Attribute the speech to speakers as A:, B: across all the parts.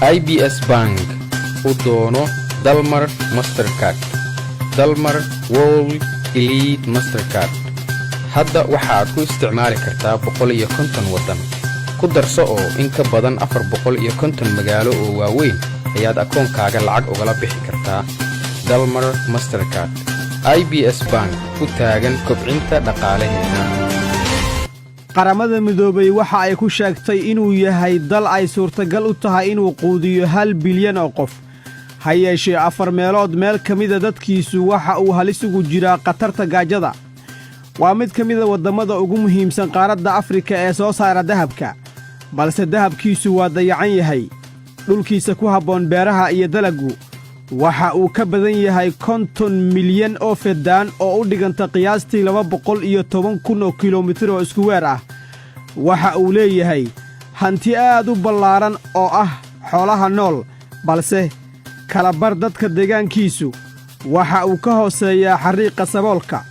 A: IBS Bank u doono Dalmar Mastercard. Dalmar World Elite Mastercard. hadda waxaad ku isticmaali kartaa 150 waddan. ku darso oo in ka badan 450 magaalo oo waaweyn ayaad akoonkaaga lacag ugala bixi kartaa. Dalmar Mastercard. IBS Bank u taagan kobcinta dhaqaalaheena.
B: qaramada midoobay waxa ay ku sheegtay inuu yahay dal ay suurtagal u tahay inuu quudiyo 1 bilyan oo qof. ha yeeshee 4 meelood meel ka mida dadkiisu waxa uu halis ugu jiraa khatarta gaajada. waa mid ka mida waddamada ugu muhiimsan qaaradda Afrika ee soo saara dahabka, balse dahabkiisu waa dayacan yahay. dhulkiisa ku habboon beeraha iyo dalaggu waxa uu ka badan yahay 50 milyan oo fedaan oo u dhiganta qiyaastii 210,000 oo kiiloomitir oo isku weer ah. waxa uu leeyahay hanti aad u ballaaran oo ah xoolaha nool, balse kala bar dadka deegaankiisu waxa uu ka hooseeyaa xariiqa saboolka.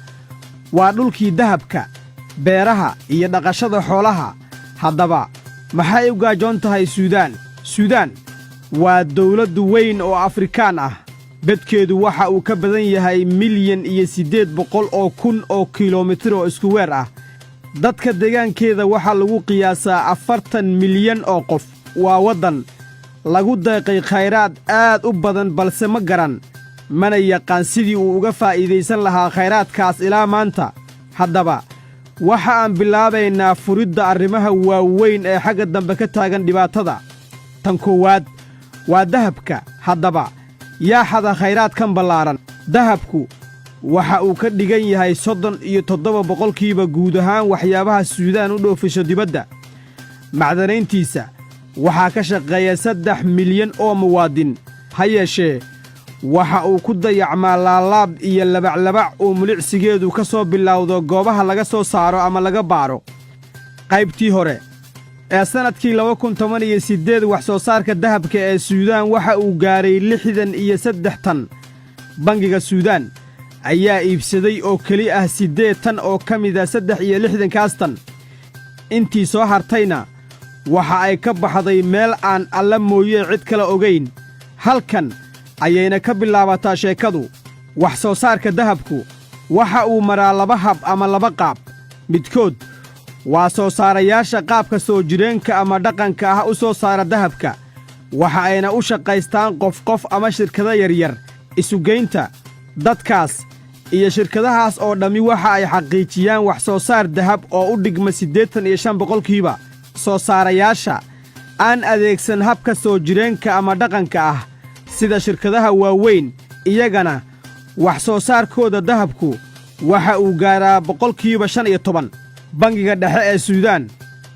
B: waa dhulkii dahabka, beeraha iyo dhaqashada xoolaha. haddaba maxay u gaajoon tahay suudaan waa dawladdu weyn oo Afrikaan ah. bedkeedu waxa uu ka badan yahay 1,800,000 oo kiiloomitir oo isku weer ah. dadka deegaankeeda waxaa lagu qiyaasaa 40 milyan oo qof. waa waddan lagu deeqay khayraad aad u badan, balse ma garan mana yaqaan sidii uu uga faa'iidaysan lahaa khayraadkaas ilaa maanta. haddaba waxa aan bilaabaynaa furidda arrimaha waaweyn ee xagga dambe ka taagan dhibaatada. tan koowaad waa dahabka. haddaba yaa xada khayraadkan ballaaran? dahabku waxa uu ka dhigan yahay 37% guud ahaan waxyaabaha suudaan u dhoofiso dibadda. macdanayntiisa waxaa ka shaqeeya 3 milyan oo muwaadin. ha yeeshee waxa uu ku dayacmaa laalaab iyo labaclabac oo mulicsigeedu ka soo bilowdo goobaha laga soo saaro ama laga baaro. qaybtii hore ee sannadkii 2018 wax soo saarka dahabka ee suudaan waxa uu gaaray 63 tan. bangiga suudaan ayaa iibsaday oo keli ah 8 tan oo ka mida 63kaas tan. intii soo hartayna waxa ay ka baxday meel aan alla mooyee cid kale ogayn. halkan ayayna ka bilaabataa sheekadu. wax soo saarka dahabku waxa uu maraa 2 hab ama 2 qaab. midkood waa soo saarayaasha qaabka soo jireenka ama dhaqanka ah u soo saara dahabka. waxa ayna u shaqaystaan qof ama shirkado yaryar. isugeynta dadkaas iyo shirkadahaas oo dhammi waxa ay xaqiijiyaan wax soo saar dahab oo u dhigma 85%. soo saarayaasha aan adeegsan habka soo jireenka ama dhaqanka ah sida shirkadaha waaweyn, iyagana wax soo saarkooda dahabku waxa uu gaaraa 15%. bangiga dhexe ee suudaan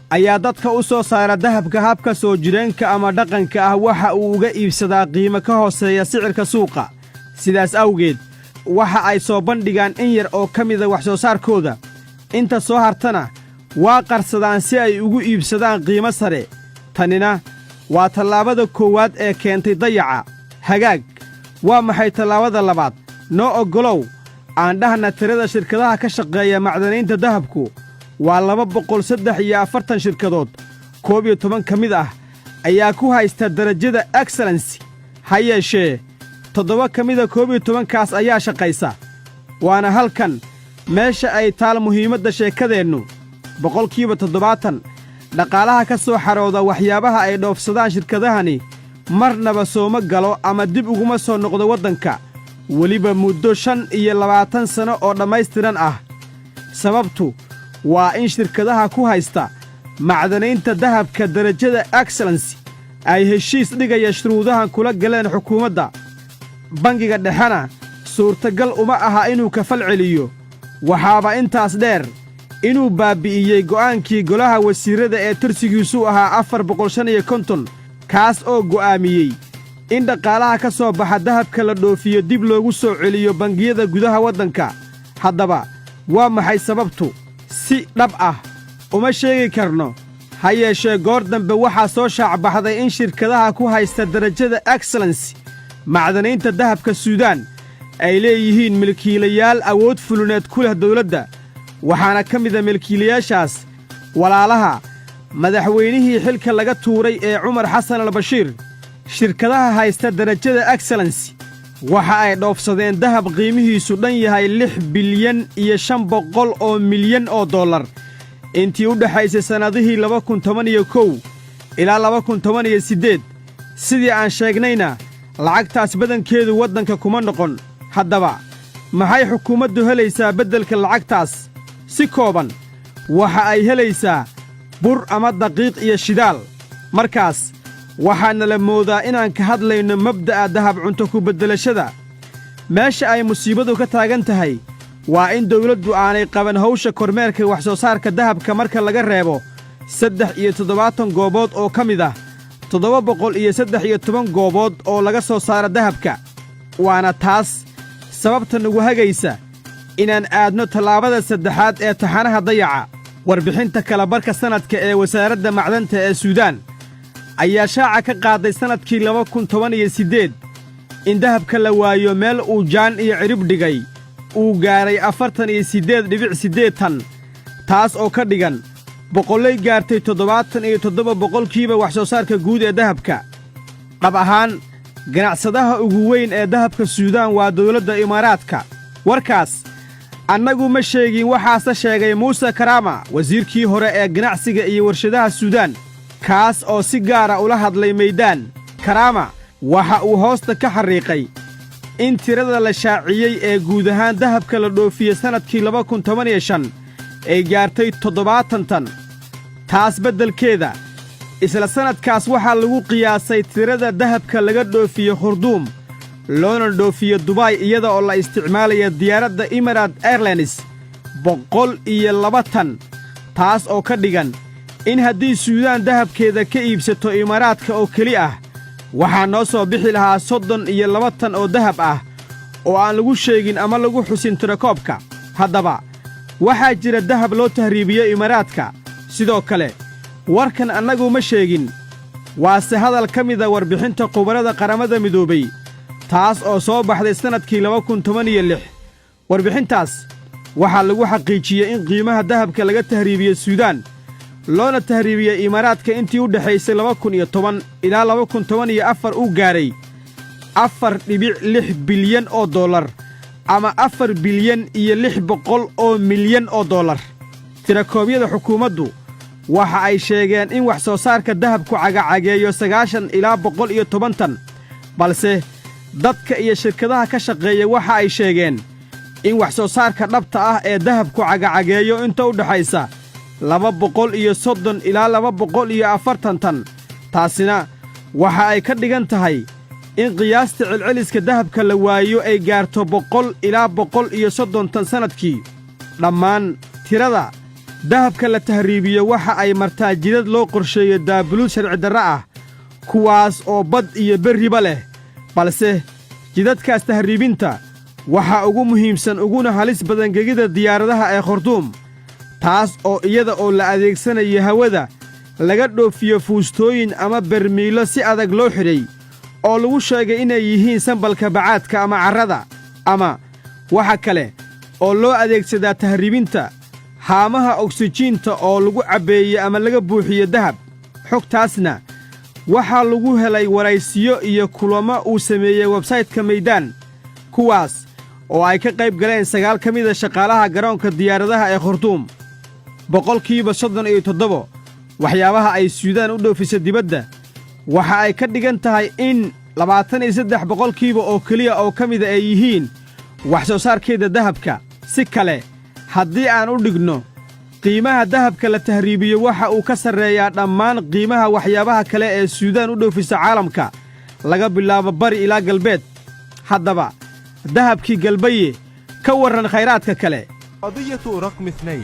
B: ayaa dadka u soo saara dahabka habka soo jireenka ama dhaqanka ah waxa uu uga iibsadaa qiimo ka hooseeya sicirka suuqa. sidaas awgeed waxa ay soo bandhigaan in yar oo ka mida wax soo saarkooda. inta soo hartana waa qarsadaan si ay ugu iibsadaan qiimo sare. tanina waa tallaabada koowaad ee keentay dayaca. hagaag waa maxay tallaabada labaad? noo oggolow aan dhahna tirada shirkadaha ka shaqeeya macdanaynta dahabku waa 243 shirkadood. 11 ka mid ah ayaa ku haysta darajada excellency. ha yeeshee 7 ka mida 11kaas ayaa shaqaysa. waana halkan meesha ay taal muhiimadda sheekadeennu. 70% dhaqaalaha ka soo xarooda waxyaabaha ay dhoofsadaan shirkadahani marnaba sooma galo ama dib uguma soo noqdo waddanka, weliba muddo 25 sano oo dhammaystiran ah. sababtu waa in shirkadaha ku haysta macdanaynta dahabka darajada excellency ay heshiis dhigaya shuruudahan kula galeen xukuumadda. bangiga dhexena suurtagal uma aha inuu kafal celiyo. waxaaba intaas dheer inuu baabbi'iyey go'aankii golaha wasiirrada ee tirsigiisu ahaa 450, kaas oo go'aamiyey in dhaqaalaha ka soo baxa dahabka la dhoofiyo dib loogu soo celiyo bangiyada gudaha waddanka. haddaba waa maxay sababtu? si dhab ah uma sheegi karno. ha yeeshee goor dambe waxaa soo shaacbaxday in shirkadaha ku haysta darajada excellency macdanaynta dahabka suudaan ay leeyihiin milkiilayaal awood fuluneed ku leh dawladda. waxaana ka mida milkiilayaashaas walaalaha madaxweynihii xilka laga tuuray ee Cumar Xasan al-Bashiir shirkadaha haysta darajada excellency waxa ay dhoofsadeen dahab qiimihiisu dhan yahay 6,500 milyan oo dollar intii u dhaxaysay sannadihii 2011 ilaa 2018 sidii aan sheegnayna lacagtaas badankeedu waddanka kuma noqon haddaba maxay xukuumaddu helaysaa beddelka lacagtaas si kooban waxa ay helaysaa bur ama daqiiq iyo shidaal markaas waxaana la moodaa inaan ka hadlayno mabda'a dahab cunto ku beddelashada meesha ay musiibadu ka taagan tahay waa in dawladdu aanay qaban hawsha kormeerka wax soo saarka dahabka marka laga reebo 73 goobood oo ka mid ah 713 goobood oo laga soo saaro dahabka waana taas sababta nagu hagaysa inaan aadno tallaabada saddexaad ee taxanaha dayaca warbixinta kala barka sannadka ee wasaaradda macdanta ee suudaan ayaa shaaca ka qaaday sannadkii 2018 in dahabka la waayo meel uu jaan iyo cirib dhigay uu gaaray 48.8 tan taas oo ka dhigan boqollay gaartay 77 boqolkiiba wax soo saarka guud ee dahabka dhab ahaan ganacsadaha ugu weyn ee dahabka suudaan waa dawladda imaaraadka warkaas annagu ma sheegin waxaase sheegay muuse karaama wasiirkii hore ee ganacsiga iyo warshadaha suudaan kaas oo si gaara ula hadlay maydaan karaama waxa uu hoosta ka xarriiqay in tirada la shaaciyey ee guud ahaan dahabka la dhoofiyey sannadkii 2015 ay gaartay 70 tan taas beddelkeeda isla sannadkaas waxaa lagu qiyaasay tirada dahabka laga dhoofiye khurduum loona dhoofiye dubaay iyada oo la isticmaalaya diyaaradda Emirates Airlines 102 tan taas oo ka dhigan in haddii suudaan dahabkeeda ka iibsato imaaraadka oo keli ah waxaa noo soo bixi lahaa 32 tan oo dahab ah oo aan lagu sheegin ama lagu xusin tirakoobka haddaba waxaa jira dahab loo tahriibiyo imaaraadka sidoo kale warkan annagu ma sheegin waase hadal ka mida warbixinta khubarada qaramada midoobay taas oo soo baxday sannadkii 2016 warbixintaas waxaa lagu xaqiijiyey in qiimaha dahabka laga tahriibiyey suudaan loona tahriibiyey imaaraadka intii u dhaxaysay 2010 ilaa 2014 uu gaaray 4.6 bilyan oo dollar ama 4 bilyan iyo 600 milyan oo dollar tirakoobyada xukuumaddu waxa ay sheegeen in wax soo saarka dahabku cagacageeyo 90 ilaa 110 tan balse dadka iyo shirkadaha ka shaqeeya waxa ay sheegeen in wax soo saarka dhabta ah ee dahabku cagacageeyo inta u dhaxaysa 230 ilaa 240 tan taasina waxa ay ka dhigan tahay in qiyaasta celceliska dahabka la waayo ay gaarto 100 ilaa 130 tan sannadkii dhammaan tirada dahabka la tahriibiyo waxa ay martaa jidad loo qorsheeyo daabuluud sharci darro ah kuwaas oo bad iyo berriba leh balse jidadkaas tahriibinta waxaa ugu muhiimsan uguna halis badan gegida diyaaradaha ee khurduum taas oo iyada oo la adeegsanayo hawada laga dhoofiyo fuustooyin ama bermiilo si adag loo xidhay oo lagu sheegay inay yihiin sambalka bacaadka ama carrada ama waxa kale oo loo adeegsadaa tahriibinta haamaha oksijiinta oo lagu cabbeeye ama laga buuxiyo dahab xogtaasna waxaa lagu helay waraysiyo iyo kulamo uu sameeyey websaytka maydaan kuwaas oo ay ka qayb galeen 9 ka mida shaqaalaha garoonka diyaaradaha ee khurduum boqolkiiba 37 waxyaabaha ay suudaan u dhoofisa dibadda waxa ay ka dhigan tahay in 23 boqolkiiba oo keliya oo ka mida ay yihiin wax soo saarkeeda dahabka si kale haddii aan u dhigno qiimaha dahabka la tahriibiyo waxa uu ka sarreeyaa dhammaan qiimaha waxyaabaha kale ee suudaan u dhoofisa caalamka laga bilaabo bari ilaa galbeed haddaba dahabkii galbaye ka warran khayraadka kale
C: قضية رقم 2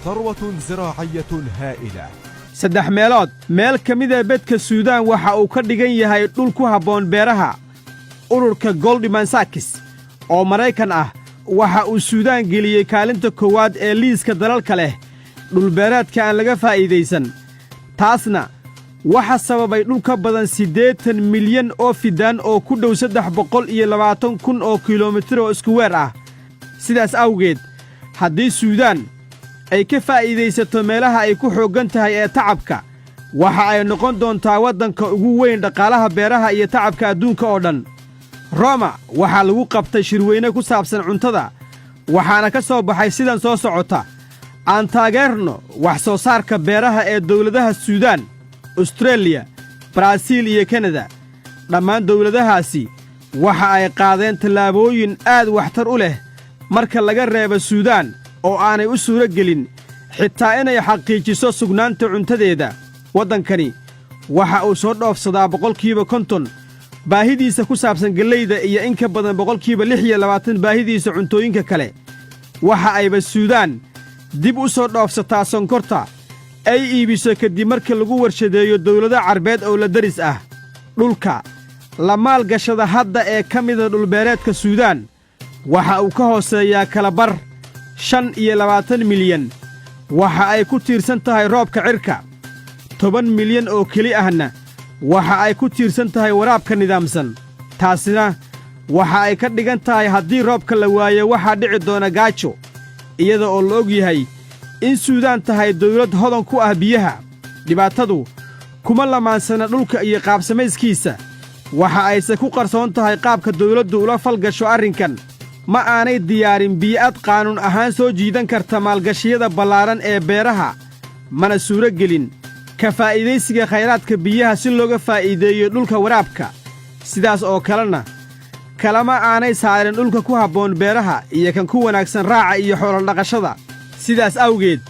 C: ثروة زراعية هائلة
B: 3 meelood meel ka mida bedka suudaan waxa uu ka dhigan yahay dhul ku habboon beeraha ururka Goldman Sachs oo Maraykan ah waxa uu suudaan geliyey kaalinta koowaad ee liiska dalalka leh dhulbeeraadka aan laga faa'iidaysan taasna waxa sababay dhul ka badan 80 milyan oo fidaan oo ku dhow 320 oo kiiloomitir oo isku weer ah sidaas awgeed haddii suudaan ay ka faa'iidaysato meelaha ay ku xooggan tahay ee tacabka waxa ay noqon doontaa waddanka ugu weyn dhaqaalaha beeraha iyo tacabka adduunka oo dhan. Roma waxaa lagu qabtay shirweyne ku saabsan cuntada, waxaana ka soo baxay sidan soo socota: aan taageerno wax soo saarka beeraha ee dawladaha Suudaan, Australia, Baraasiil iyo Kanada. Dhammaan dawladahaasi waxa ay qaadeen tallaabooyin aad waxtar u leh marka laga reebo Suudaan oo aanay u suuro gelin xitaa inay xaqiijiso sugnaanta cuntadeeda. Waddankani waxa uu soo dhoofsadaa 50% baahidiisa ku saabsan galleyda iyo in ka badan 26% baahidiisa cuntooyinka kale. Waxa ayba Suudaan dib u soo dhoofsataa sonkorta ay iibiso kadib markii lagu warshadeeyo dawlado carbeed oo la daris ah. Dhulka la maalgashada hadda ee ka mida dhulbeereedka Suudaan waxa uu ka hooseeyaa kala bar 25 milyan. Waxa ay ku tiirsan tahay roobka cirka. 10 milyan oo keli ahna waxa ay ku tiirsan tahay waraabka nidaamsan. Taasina waxa ay ka dhigan tahay haddii roobka la waayo waxaa dhici doona gaajo, iyada oo la og yahay in Suudaan tahay dawlad hodan ku ah biyaha. Dhibaatadu kuma lamaansana dhulka iyo qaabsamayskiisa, waxa ayse ku qarsoon tahay qaabka dawladdu ula falgasho arrinkan. Ma aanay diyaarin bii'ad qaanuun ahaan soo jiidan karta maalgashiyada ballaaran ee beeraha, mana suuro gelin ka faa'iidaysiga khayraadka biyaha si looga faa'iideeyo dhulka waraabka. Sidaas oo kalena kalama aanay saarin dhulka ku habboon beeraha iyo kan ku wanaagsan raaca iyo xoolo-dhaqashada. Sidaas awgeed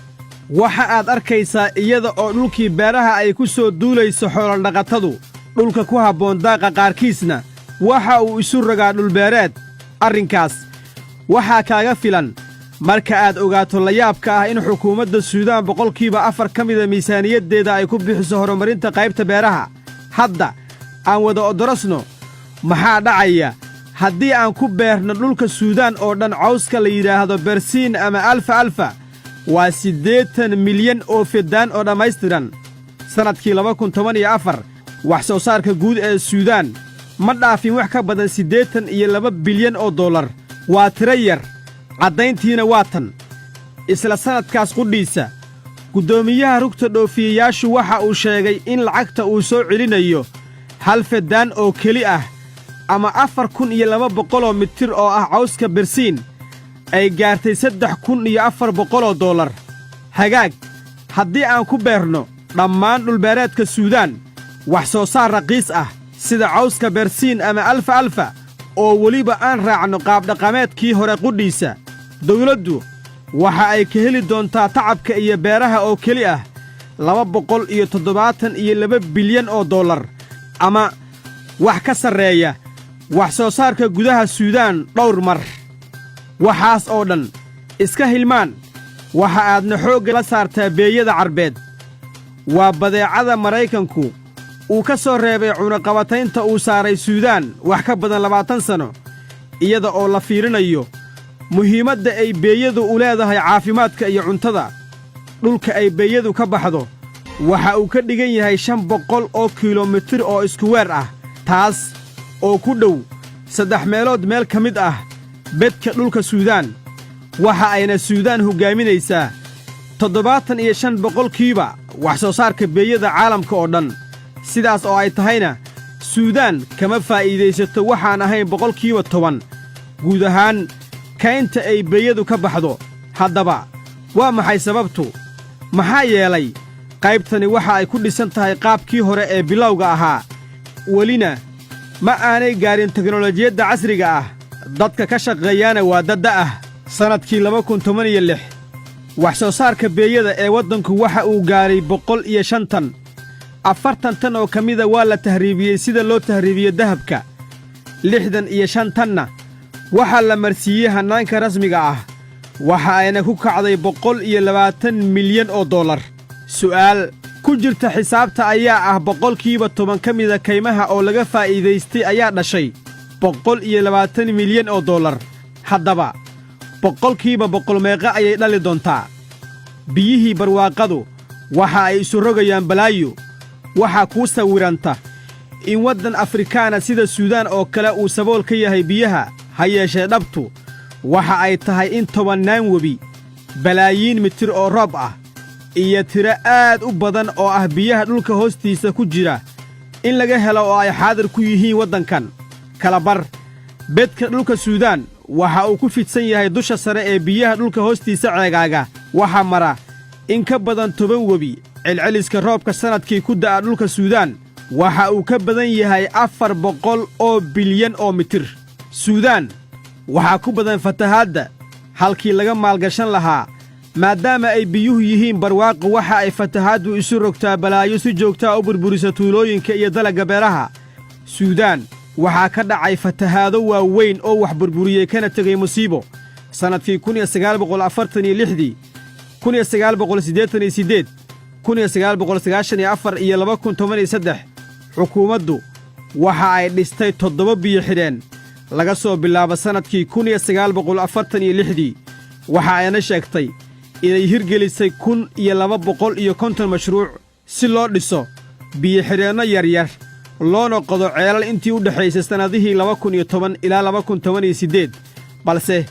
B: waxa aad arkaysaa iyada oo dhulkii beeraha ay ku soo duulayso xoolo-dhaqatadu, dhulka ku habboon daaqa qaarkiisna waxa uu isu rogaa dhulbeereed. Arrinkaas waxaa kaaga filan marka aad ogaato layaabka ah in xukuumadda Suudaan 4% ka mida miisaaniyaddeeda ay ku bixiso horumarinta qaybta beeraha. Hadda aan wada odorosno, maxaa dhacaya haddii aan ku beerno dhulka Suudaan oo dhan cawska la yidhaahdo bersiin ama alfa? Waa 80 milyan oo fedaan oo dhammaystiran. Sannadkii 2014 wax soo saarka guud ee Suudaan ma dhaafin wax ka badan 82 bilyan oo dollar. Waa tiro yar. Caddayntiina waa tan. Isla sannadkaas qudhiisa, guddoomiyaha rugta dhoofiyeyaashu waxa uu sheegay in lacagta uu soo celinayo hal fedaan oo keli ah ama 4,200 mitir oo ah cawska bersiin ay gaartay 3,400 dollar. Hagaag, haddii aan ku beerno dhammaan dhulbeereedka Suudaan wax soo saar raqiis ah sida cawska bersiin ama alfa oo weliba aan raacno qaabdhaqameedkii hore qudhiisa, dawladdu waxa ay ka heli doontaa tacabka iyo beeraha oo keli ah 272 bilyan oo dollar ama wax ka sarreeya wax soo saarka gudaha Suudaan dhowr mar. Waxaas oo dhan iska hilmaan, waxa aadna xoogga la saartaa beeyada carbeed. Waa badeecada Maraykanku uu ka soo reebay cunaqabataynta uu saaray Suudaan wax ka badan 20 sano, iyada oo la fiirinayo muhiimadda ay beeyadu u leedahay caafimaadka iyo cuntada. Dhulka ay beeyadu ka baxdo waxa uu ka dhigan yahay 500 oo kiiloomitir oo isku weer ah, taas oo ku dhow 3 meelood meel ka mid ah bedka dhulka Suudaan. Waxa ayna Suudaan hoggaaminaysaa 75% wax soo saarka beeyada caalamka oo dhan. Sidaas oo ay tahayna, Suudaan kama faa'iidaysato waxaan ahayn 10% guud ahaan kaynta ay beeyadu ka baxdo. Haddaba, waa maxay sababtu? Maxaa yeelay qaybtani waxa ay ku dhisan tahay qaabkii hore ee bilowga ahaa, welina ma aanay gaarin teknolojiyadda casriga ah. Dadka ka shaqeeyaana waa dadda ah. Sannadkii 2016 wax soo saarka beeyada ee waddanku waxa uu gaaray 105 tan. 40 tan oo ka mida waa la tahriibiyey sida loo tahriibiyo dahabka. 65 tanna waxaa la marsiiyey hannaanka rasmiga ah. Waxa ayna ku kacday 120 milyan oo dollar. Su'aal ku jirta xisaabta ayaa ah 10% ka mida kaymaha oo laga faa'iidaystay ayaa dhashay 120 milyan oo dollar. Haddaba 100% meeqa ayay dhali doontaa? Biyihii barwaaqadu waxa ay isu rogayaan balaayo. Waxaa kuu sawiranta in waddan Afrikaana sida Suudaan oo kale uu sabool ka yahay biyaha, ha yeeshee dhabtu waxa ay tahay in 10 webi, balaayiin mitir oo roob ah, iyo tiro aad u badan oo ah biyaha dhulka hoostiisa ku jira in laga helo oo ay xaadir ku yihiin waddankan kala bar bedka dhulka suudaan waxa uu ku fidsan yahay dusha sare ee biyaha dhulka hoostiisa ceegaaga waxaa mara in ka badan 10 webi celceliska roobka sannadkii ku da'a dhulka suudaan waxa uu ka badan yahay 400 oo bilyan oo mitir suudaan waxaa ku badan fatahaadda halkii laga maalgashan lahaa maadaama ay biyuhu yihiin barwaaqo waxa ay fatahaaddu isu rogtaa balaayo si joogtaa u burburisa tuulooyinka iyo dalagga beeraha suudaan waxaa ka dhacay fatahaado waaweyn oo wax burburiyey kana tegay musiibo sannadkii 1946 1988 1994 iyo 2013 xukuumaddu waxa ay dhistay 7 biyo xidheen laga soo bilaabo sannadkii 1946 waxa ayna sheegtay inay hirgelisay 1250 mashruuc si loo dhiso biyo xidheenno yaryar loona qodo ceelal intii u dhexaysay sannadihii 2010 ilaa 2018 balse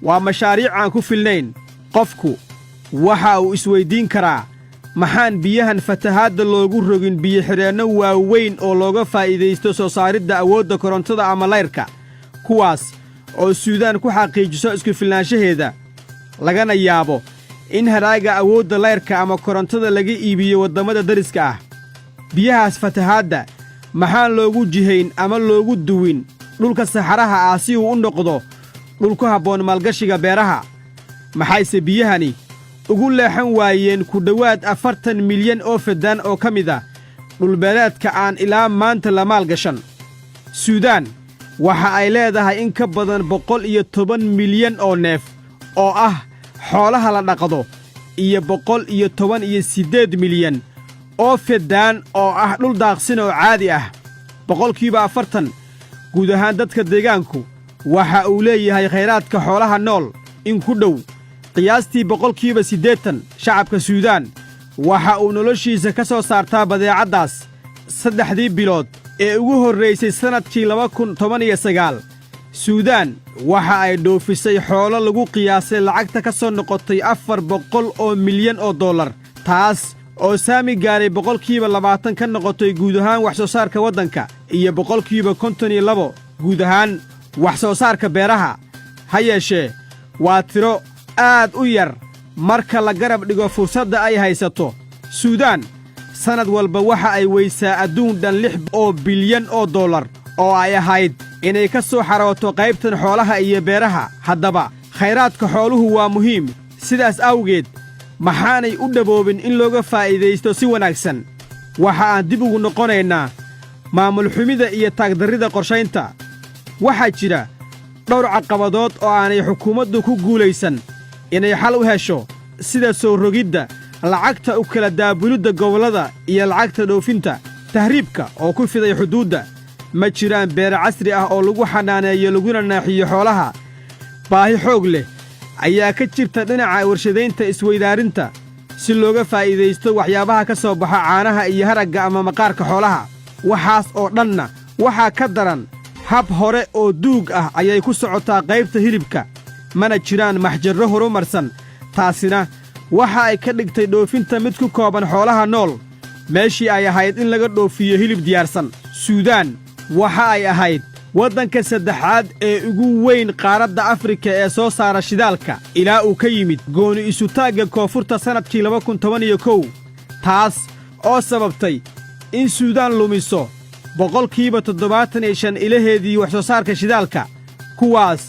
B: waa mashaariic aan ku filnayn qofku waxa uu isweyddiin karaa maxaan biyahan fatahaadda loogu rogin biyo xidheenno waaweyn oo looga faa'iidaysto soo saaridda awoodda korontada ama layrka kuwaas oo suudaan ku xaqiijiso isku filnaanshaheeda lagana yaabo in hadhaaga awoodda layrka ama korontada laga iibiyo waddamada dariska ah biyahaas fatahaadda maxaan loogu jihayn ama loogu duwin dhulka saxaraha ah si uu u noqdo dhul ku habboon maalgashiga beeraha maxayse biyahani ugu leexan waayeen ku dhowaad 40 milyan oo fedaan oo ka mid ah dhulbeeleedka aan ilaa maanta la maalgashan suudaan waxa ay leedahay in ka badan 110 milyan oo neef oo ah xoolaha la dhaqdo iyo 118 milyan oo fedaan oo ah dhul daaqsin oo caadi ah 40% guud ahaan dadka deegaanku waxa uu leeyahay khayraadka xoolaha nool in ku dhow qiyaastii 80% shacabka suudaan waxa uu noloshiisa ka soo saartaa badeecaddaas 3 bilood ee ugu horraysay sannadkii 2019 suudaan waxa ay dhoofisay xoolo lagu qiyaasay lacagta ka soo noqotay 400 oo milyan oo dollar taas oo saami gaaray 20% ka noqotay guud ahaan wax soo saarka waddanka iyo 52% guud ahaan wax soo saarka beeraha ha yeeshee waa tiro aad u yar marka la garab dhigo fursadda ay haysato suudaan sannad walba waxa ay weysaa adduun dhan 6 oo bilyan oo dollar oo ay ahayd inay ka soo xarooto qaybtan xoolaha iyo beeraha haddaba khayraadka xooluhu waa muhiim sidaas awgeed maxaanay u dhaboobin in looga faa'iidaysto si wanaagsan waxa aan dib ugu noqonaynaa maamul xumida iyo taagdarrida qorshaynta waxaa jira dhowr caqabadood oo aanay xukuumaddu ku guulaysan inay xal u hesho sida soo rogidda lacagta u kala daabulidda gobollada iyo lacagta dhoofinta tahriibka oo ku fiday xuduudda ma jiraan beere casri ah oo lagu xanaaneeyo laguna naaxiyo xoolaha baahi xoog leh ayaa ka jirta dhinaca warshadaynta isweydaarinta si looga faa'iidaysto waxyaabaha ka soo baxa caanaha iyo haragga ama maqaarka xoolaha waxaas oo dhanna waxaa ka daran hab hore oo duug ah ayay ku socotaa qaybta hilibka mana jiraan maxjarro horumarsan taasina waxa ay ka dhigtay dhoofinta mid ku kooban xoolaha nool meeshii ay ahayd in laga dhoofiyo hilib diyaarsan suudaan waxa ay ahayd waddanka saddexaad ee ugu weyn qaaradda afrika ee soo saara shidaalka ilaa uu ka yimid gooni isutaagga koonfurta sannadkii 2011 taas oo sababtay in suudaan lumiso 75% ilaheedii wax soo saarka shidaalka kuwaas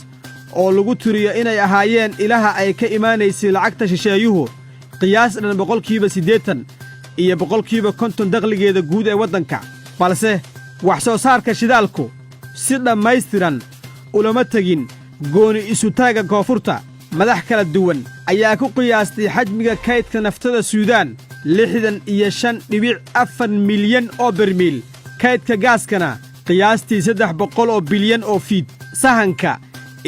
B: oo lagu tiriyo inay ahaayeen ilaha ay ka imaanaysay lacagta shisheeyuhu qiyaas dhan 80% iyo 50% dakhligeeda guud ee waddanka balse wax soo saarka shidaalku si dhammaystiran ulama tegin gooni isutaagga koonfurta madax kala duwan ayaa ku qiyaastay xajmiga kaydka naftada suudaan 65.4 milyan oo bermiil kaydka gaaskana qiyaastii 300 oo bilyan oo fiid sahanka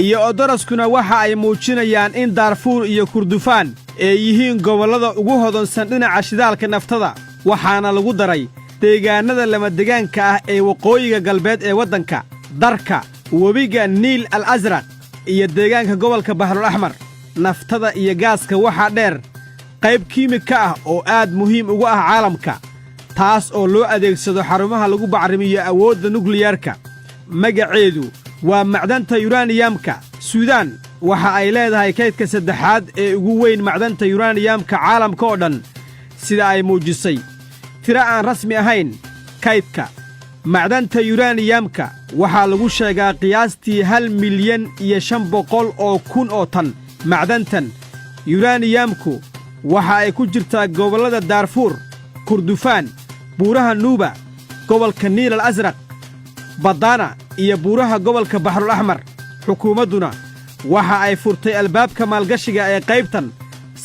B: iyo odoroskuna waxa ay muujinayaan in daarfuur iyo kurdufaan ay yihiin gobollada ugu hodansan dhinaca shidaalka naftada waxaana lagu daray deegaannada lamadegaanka ah ee waqooyiga galbeed ee waddanka darka webiga niil al asraq iyo deegaanka gobolka bahrul axmar naftada iyo gaaska waxaa dheer qayb kiimika ah oo aad muhiim ugu ah caalamka taas oo loo adeegsado xarumaha lagu bacrimiyo awoodda nukliyarka magaceedu waa macdanta yuraniyamka suudaan waxa ay leedahay kaydka saddexaad ee ugu weyn macdanta yuraniyamka caalamka oo dhan sida ay muujisay tiro aan rasmi ahayn kaydka macdanta yuraniyamka waxaa lagu sheegaa qiyaastii 1,500,000 oo tan macdantan yuraniyamku waxa ay ku jirtaa gobollada daarfuur kurdufaan buuraha nuuba gobolka niil al asraq badana iyo buuraha gobolka baxrul axmar xukuumadduna waxa ay furtay albaabka maalgashiga ee qaybtan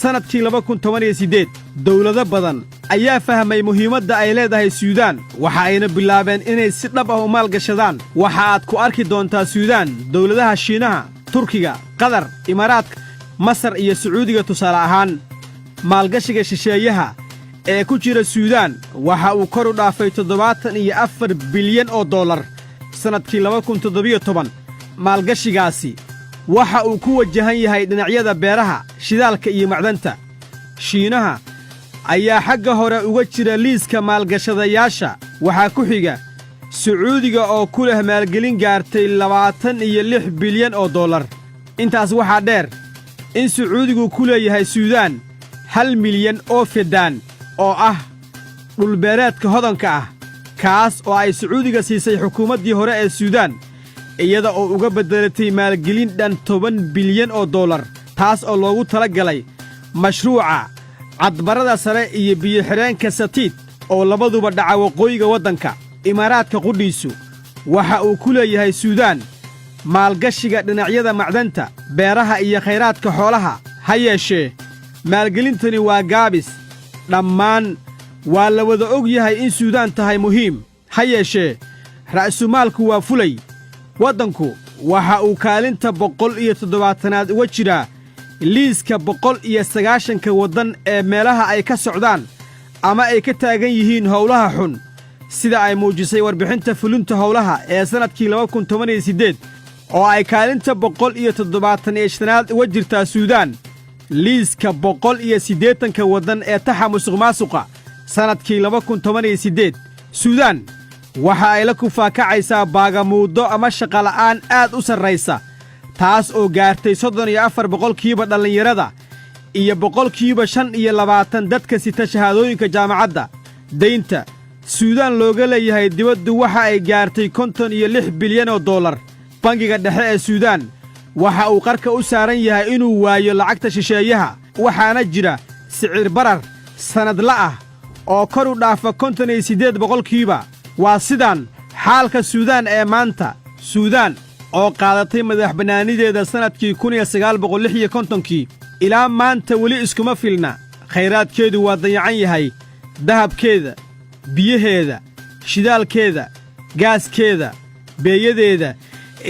B: sannadkii 2018 dawlado badan ayaa fahmay muhiimadda ay leedahay suudaan waxa ayna bilaabeen inay si dhab ah u maalgashadaan waxa aad ku arki doontaa suudaan dawladaha shiinaha turkiga qatar imaaraadka masar iyo sacuudiga tusaale ahaan maalgashiga shisheeyaha ee ku jira suudaan waxa uu kor u dhaafay 74 bilyan oo dollar sannadkii 2017 maalgashigaasi waxa uu ku wajahan yahay dhinacyada beeraha shidaalka iyo macdanta shiinaha ayaa xagga hore uga jira liiska maalgashadayaasha waxaa ku xiga sacuudiga oo ku leh maalgelin gaartay 26 bilyan oo dollar intaas waxaa dheer in sacuudigu ku leeyahay suudaan 1 milyan oo fedaan oo ah dhulbeereedka hodanka ah kaas oo ay sacuudiga siisay xukuumaddii hore ee suudaan iyada oo uga beddelatay maalgelin dhan 10 bilyan oo dollar taas oo loogu tala galay mashruuca cadbarada sare iyo biyo-xidheenka satiid oo labaduba dhaca waqooyiga waddanka imaaraadka qudhiisu waxa uu ku leeyahay suudaan maalgashiga dhinacyada macdanta beeraha iyo khayraadka xoolaha ha yeeshee maalgelintani waa gaabis dhammaan waa la wada og yahay in suudaan tahay muhiim ha yeeshee ra'sumaalku waa fulay waddanku waxa uu kaalinta 170aad uga jiraa liiska 190 waddan ee meelaha ay ka socdaan ama ay ka taagan yihiin howlaha xun sida ay muujisay warbixinta fulinta howlaha ee sannadkii 2018 oo ay kaalinta 175aad uga jirtaa suudaan liiska 180 waddan ee taxa musuqmaasuqa sannadkii 2018 suudaan waxa ay la kufaakacaysaa baagamuuddo ama shaqola'aan aad u sarraysa taas oo gaartay 34% dhallinyarada iyo 25% dadka sita shahaadooyinka jaamacadda daynta suudaan looga leeyahay dibaddu waxa ay gaartay 56 bilyan oo dollar bangiga dhexe ee suudaan waxa uu qarka u saaran yahay inuu waayo lacagta shisheeyaha waxaana jira sicir barar sannadla ah oo kor u dhaafa 58% waa sidaan xaalka suudaan ee maanta suudaan oo qaadatay madaxbannaanideeda sannadkii 1956 ilaa maanta weli iskuma filna khayraadkeedu waa dayacan yahay dahabkeeda biyaheeda shidaalkeeda gaaskeeda beeyadeeda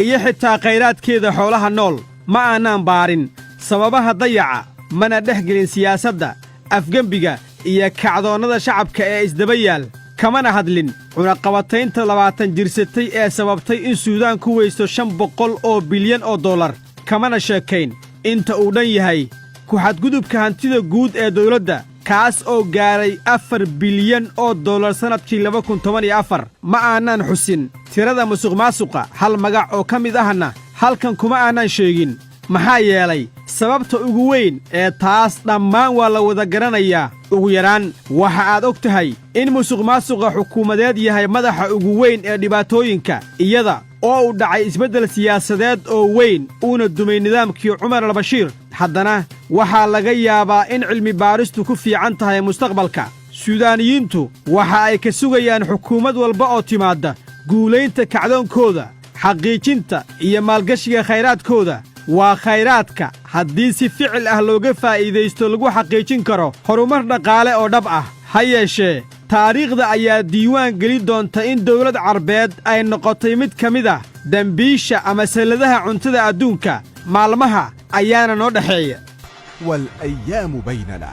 B: iyo xitaa khayraadkeeda xoolaha nool ma aanaan baarin sababaha dayaca mana dhex gelin siyaasadda afgembiga iyo kacdoonnada shacabka ee isdaba yaal kamana hadlin cunaqabataynta 20 jirsatay ee sababtay in suudaan ku weysto 500 bilyan oo dollar kamana sheekayn inta uu dhan yahay ku xadgudubka hantida guud ee dawladda kaas oo gaaray 4 bilyan oo dollar sannadkii 2014 ma aanaan xusin tirada musuqmaasuqa hal magac oo ka mid ahna halkan kuma aanaan sheegin maxaa yeelay sababta ugu weyn ee taas dhammaan waa la wada garanayaa ugu yaraan waxa aad og tahay in musuqmaasuqa xukuumadeed yahay madaxa ugu weyn ee dhibaatooyinka iyada oo uu dhacay isbeddel siyaasadeed oo weyn uuna dumay nidaamkii cumar albashiir haddana waxaa laga yaabaa in cilmi baaristu ku fiican tahay mustaqbalka suudaaniyiintu waxa ay ka sugayaan xukuumad walba oo timaadda guulaynta kacdoonkooda xaqiijinta iyo maalgashiga khayraadkooda waa khayraadka haddii si ficil ah looga faa'iidaysto lagu xaqiijin karo horumar dhaqaale oo dhab ah ha yeeshee taariikhda ayaa diiwaan geli doonta in dawlad carbeed ay noqotay mid ka mid ah dembiisha ama salladaha cuntada adduunka maalmaha ayaana noo dhexeeya
C: والأيام بيننا